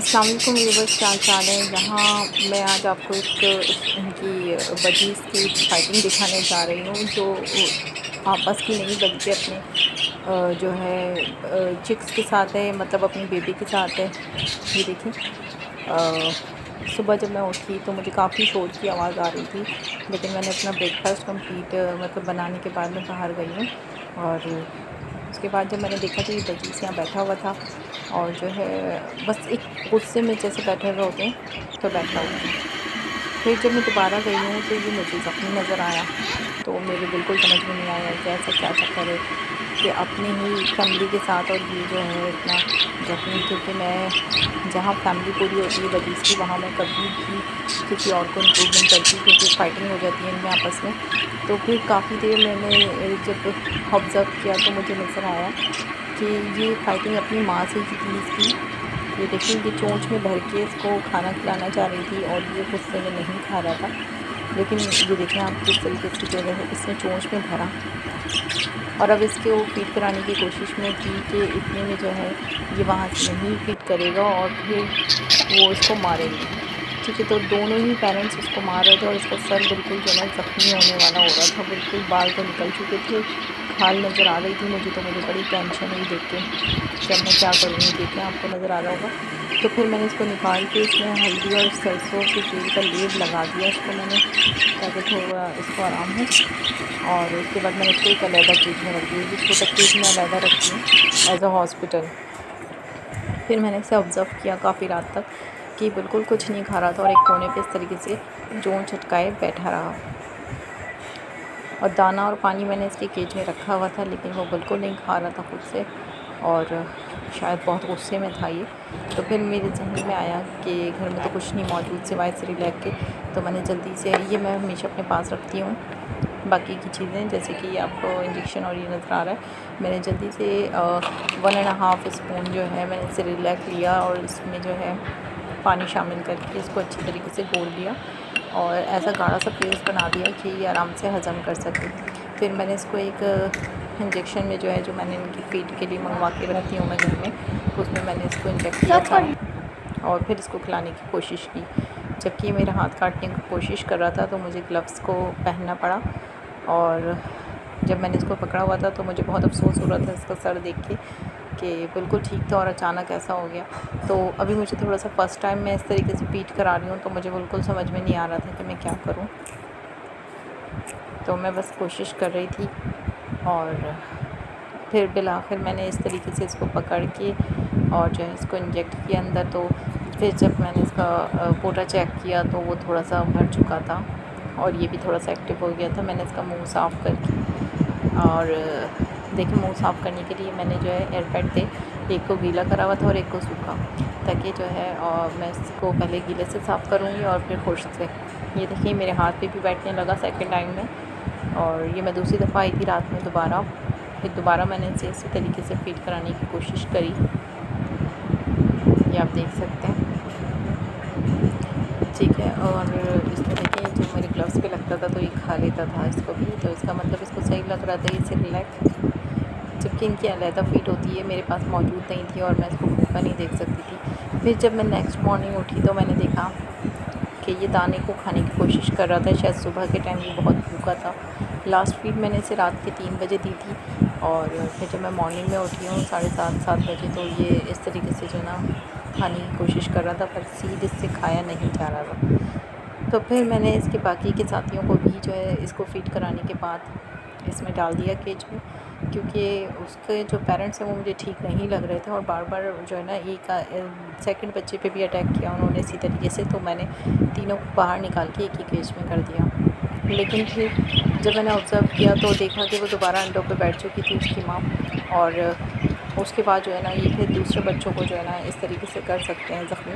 अस्सलाम वालेकुम व्यूअर्स, क्या चाल है। यहाँ मैं आज आपको इनकी बजीज़ की फाइटिंग दिखाने जा रही हूँ, जो आपस की नहीं बल्कि अपने जो है चिक्स के साथ है, मतलब अपनी बेबी के साथ है। ये देखिए, सुबह जब मैं उठी तो मुझे काफ़ी शोर की आवाज़ आ रही थी, लेकिन मैंने अपना ब्रेकफास्ट कंप्लीट मतलब बनाने के बाद मैं बाहर गई हूँ। और उसके बाद जब मैंने देखा तो ये बजीज़ यहाँ बैठा हुआ था, और जो है बस एक गुस्से में जैसे बैठे हुए होते हैं तो बैठा हुआ था। फिर जब मैं दोबारा गई हूँ तो ये मुझे ज़ख्मी नज़र आया, तो मेरे बिल्कुल समझ में नहीं आया कि ऐसा क्या चक्कर है कि अपनी ही फैमिली के साथ और ये जो है इतना ज़ख्मी। क्योंकि मैं जहाँ फैमिली पूरी होती है बजीज़ की, वहाँ मैं कभी भी किसी और को इंक्लूड नहीं करती, क्योंकि फाइटिंग हो जाती है इनमें आपस में। तो फिर काफ़ी देर मैंने जब ऑब्ज़र्व किया तो मुझे नज़र आया कि ये फाइटिंग अपनी माँ से ही थी इसकी। ये देखिए, ये चोंच में भर के इसको खाना खिलाना चाह रही थी और ये गुस्से में नहीं खा रहा था। लेकिन ये देखें आप, किस तरीके से जो है इसने चोंच में भरा, और अब इसके वो फीड कराने की कोशिश में थी कि इतने में जो है ये वहाँ से नहीं फीड करेगा और फिर वो इसको मारेंगे। ठीक है, तो दोनों ही पेरेंट्स उसको मार रहे थे और इसका सर बिल्कुल जो है ज़ख्मी होने वाला हो रहा था, बिल्कुल बाल तो निकल चुके थे, खाल नज़र आ रही थी मुझे। तो मुझे बड़ी टेंशन हुई देख के कि अब मैं क्या करूँगी। देखें, आपको नज़र आ रहा होगा। तो फिर मैंने इसको निकाल के इसमें हल्दी और सरसों के तेल का लेप लगा दिया इसको मैंने, ताकि थोड़ा इसको आराम हो। और उसके बाद मैंने इसको एक अलहदा केज में रख दिया, जिसको तक केज में अलहदा रखती हूँ एज अ हॉस्पिटल। फिर मैंने इसे ऑब्ज़र्व किया काफ़ी रात तक कि बिल्कुल कुछ नहीं खा रहा था, और एक कोने पे इस तरीके से जोन चटकाए बैठा रहा। और दाना और पानी मैंने इसके केज में रखा हुआ था, लेकिन वो बिल्कुल नहीं खा रहा था खुद से, और शायद बहुत गुस्से में था ये। तो फिर मेरे जहन में आया कि घर में तो कुछ नहीं मौजूद सिवाय सेरेलैक के, तो मैंने जल्दी से, ये मैं हमेशा अपने पास रखती हूँ बाकी की चीज़ें, जैसे कि आपको इंजेक्शन और ये नज़र आ रहा है। मैंने जल्दी से 1.5 स्पून जो है मैंने सेरेलैक लिया और इसमें जो है पानी शामिल करके इसको अच्छी तरीके से घोल लिया, और ऐसा गाढ़ा सा पेस्ट बना दिया कि ये आराम से हज़म कर सके। फिर मैंने इसको एक इंजेक्शन में जो है, जो मैंने इनकी फीड के लिए मंगवा के रखती हूँ मैं घर में, तो उसमें मैंने इसको इंजेक्ट किया था और फिर इसको खिलाने की कोशिश की। जबकि ये मेरा हाथ काटने की कोशिश कर रहा था तो मुझे ग्लव्स को पहनना पड़ा, और जब मैंने इसको पकड़ा हुआ था तो मुझे बहुत अफसोस हो रहा था इसका सर देख के कि बिल्कुल ठीक था और अचानक ऐसा हो गया। तो अभी मुझे थोड़ा सा फ़र्स्ट टाइम मैं इस तरीके से फीड करा रही हूँ, तो मुझे बिल्कुल समझ में नहीं आ रहा था कि मैं क्या करूँ। तो मैं बस कोशिश कर रही थी, और फिर बिलाखिर मैंने इस तरीके से इसको पकड़ के और जो है इसको इंजेक्ट किया अंदर। तो फिर जब मैंने इसका पोटा चेक किया तो वो थोड़ा सा भर चुका था, और ये भी थोड़ा सा एक्टिव हो गया था। मैंने इसका मुंह साफ़ करके, और देखिए, मुंह साफ़ करने के लिए मैंने जो है एयरपैड थे, एक को गीला करा हुआ था और एक को सूखा, ताकि जो है मैं इसको पहले गीले से साफ़ करूँगी और फिर खुश्क से। ये देखिए, मेरे हाथ पे भी बैठने लगा सेकंड टाइम में, और ये मैं दूसरी दफ़ा आई थी रात में दोबारा। फिर दोबारा मैंने इसे इसी तरीके से फीड कराने की कोशिश करी, ये आप देख सकते हैं। ठीक है, और इसमें देखिए, जो मेरे ग्लव्स पे लगता था तो ये खा लेता था इसको भी, तो इसका मतलब इसको सही लग रहा था ये सेरेलैक। जबकि इनकी अलहदा फीड होती है, मेरे पास मौजूद नहीं थी और मैं इसको भूखा नहीं देख सकती थी। फिर जब मैं नेक्स्ट मॉर्निंग उठी तो मैंने देखा कि ये दाने को खाने की कोशिश कर रहा था। शायद सुबह के टाइम ये बहुत भूखा था। लास्ट फीड मैंने इसे रात के 3 बजे दी थी, और फिर जब मैं मॉर्निंग में उठी हूँ 7:30 बजे, तो ये इस तरीके से जो ना खाने की कोशिश कर रहा था, पर सीध इससे खाया नहीं जा रहा था। तो फिर मैंने इसके बाकी के साथियों को भी जो है इसको फीड कराने के बाद इसमें डाल दिया केज में, क्योंकि उसके जो पेरेंट्स हैं वो मुझे ठीक नहीं लग रहे थे, और बार बार जो है ना एक सेकंड बच्चे पे भी अटैक किया उन्होंने इसी तरीके से। तो मैंने तीनों को बाहर निकाल के एक ही केज में कर दिया। लेकिन फिर जब मैंने ऑब्ज़र्व किया तो देखा कि वो दोबारा अंडों पे बैठ चुकी थी उसकी माँ, और उसके बाद जो है ना ये फिर दूसरे बच्चों को जो है ना इस तरीके से कर सकते हैं ज़ख्मी।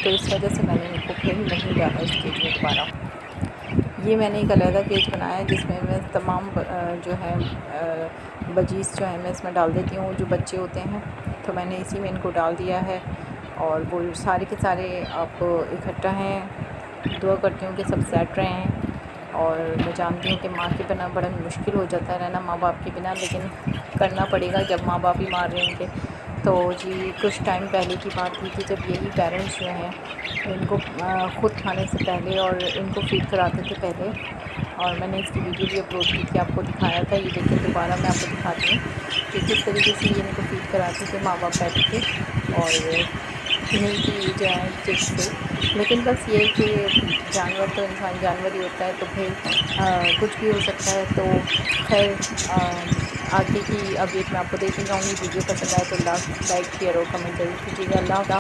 तो इस वजह से मैंने इनको फिर नहीं डाला इस केज में दोबारा। ये मैंने एक अलहदा केज बनाया है जिसमें मैं तमाम जो है बजीज़ जो है मैं इसमें डाल देती हूँ, जो बच्चे होते हैं। तो मैंने इसी में इनको डाल दिया है, और वो सारे के सारे आप इकट्ठा हैं। दुआ करती हूँ कि सब सेट रहे हैं, और मैं जानती हूँ कि माँ के बिना बड़ा मुश्किल हो जाता है रहना माँ बाप के बिना, लेकिन करना पड़ेगा जब माँ बाप ही मार रहे हैं इनके। तो जी कुछ टाइम पहले की बात थी कि जब यही पेरेंट्स जो हैं इनको ख़ुद खाने से पहले और इनको फ़ीड कराते थे पहले, और मैंने इसकी वीडियो भी अपलोड की थी, आपको दिखाया था। ये देखिए दोबारा मैं आपको दिखाती हूँ कि किस तरीके से ये इनको फ़ीड कराते थे माँ बाप बैठ के, और इन्हीं की जो है चिप्स से। लेकिन बस ये कि जानवर तो इंसान जानवर ही होता है, तो फिर कुछ भी हो सकता है। तो खैर आगे की अपडेट मैं आपको देती जाऊँगी। वीडियो पसंद आए तो लाइक शेयर और कमेंट ज़रूर कीजिएगा। अल्लाह हाफ़िज़।